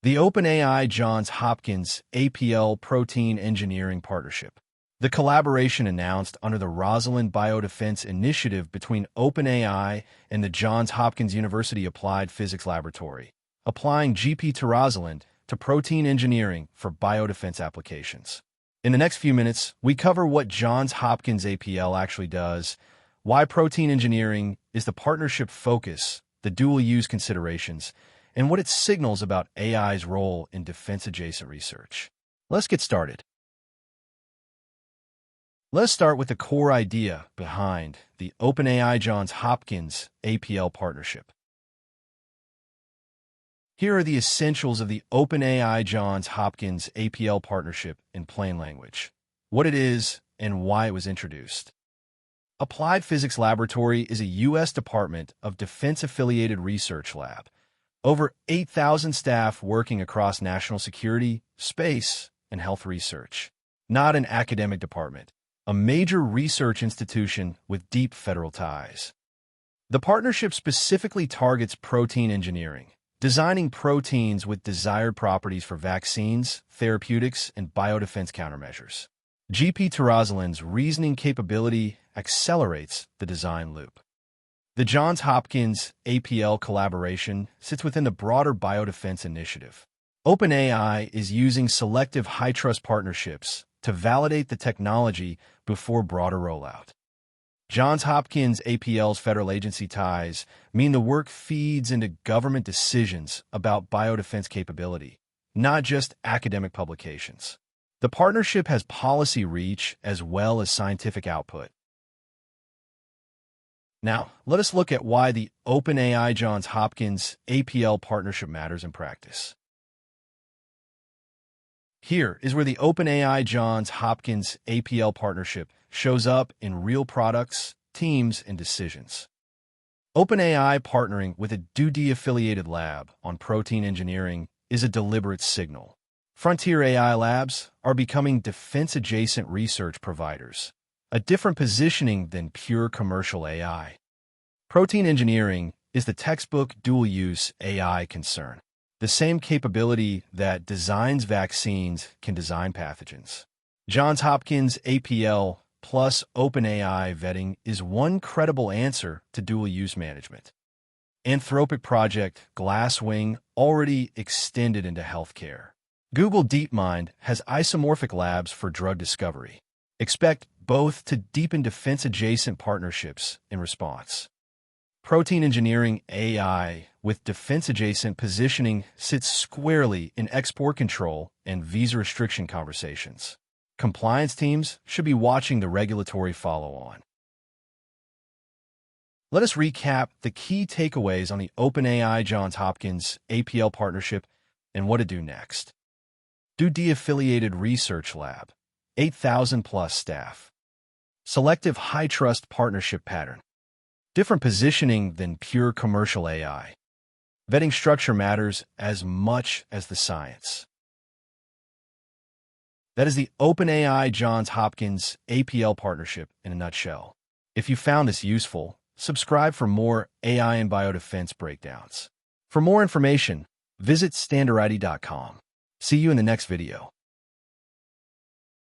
The OpenAI Johns Hopkins APL Protein Engineering Partnership. The collaboration announced under the Rosalind Biodefense initiative between OpenAI and the Johns Hopkins University Applied Physics Laboratory, applying GPT-Rosalind to protein engineering for biodefense applications. In the next few minutes, we cover what Johns Hopkins APL actually does, why protein engineering is the partnership focus, the dual-use considerations, and what it signals about AI's role in defense-adjacent research. Let's get started. Let's start with the core idea behind the OpenAI Johns Hopkins APL partnership. Here are the essentials of the OpenAI Johns Hopkins APL partnership in plain language, what it is and why it was introduced. Applied Physics Laboratory is a U.S. Department of Defense-affiliated research lab. Over 8,000 staff working across national security, space, and health research. Not an academic department, a major research institution with deep federal ties. The partnership specifically targets protein engineering, designing proteins with desired properties for vaccines, therapeutics, and biodefense countermeasures. GPT-Rosalind's reasoning capability accelerates the design loop. The Johns Hopkins APL collaboration sits within the broader biodefense initiative. OpenAI is using selective high-trust partnerships to validate the technology before broader rollout. Johns Hopkins APL's federal agency ties mean the work feeds into government decisions about biodefense capability, not just academic publications. The partnership has policy reach as well as scientific output. Now, let us look at why the OpenAI Johns Hopkins APL partnership matters in practice. Here is where the OpenAI Johns Hopkins APL partnership shows up in real products, teams, and decisions. OpenAI partnering with a Udemy-affiliated lab on protein engineering is a deliberate signal. Frontier AI labs are becoming defense-adjacent research providers, a different positioning than pure commercial AI. Protein engineering is the textbook dual-use AI concern, the same capability that designs vaccines can design pathogens. Johns Hopkins APL plus OpenAI vetting is one credible answer to dual-use management. Anthropic project Glasswing already extended into healthcare. Google DeepMind has isomorphic labs for drug discovery. Expect both to deepen defense-adjacent partnerships in response. Protein engineering AI with defense-adjacent positioning sits squarely in export control and visa restriction conversations. Compliance teams should be watching the regulatory follow-on. Let us recap the key takeaways on the OpenAI Johns Hopkins APL partnership and what to do next. Udemy-affiliated research lab, 8,000 plus staff. Selective high-trust partnership pattern. Different positioning than pure commercial AI. Vetting structure matters as much as the science. That is the OpenAI Johns Hopkins APL partnership in a nutshell. If you found this useful, subscribe for more AI and biodefense breakdowns. For more information, visit Standarity.com. See you in the next video.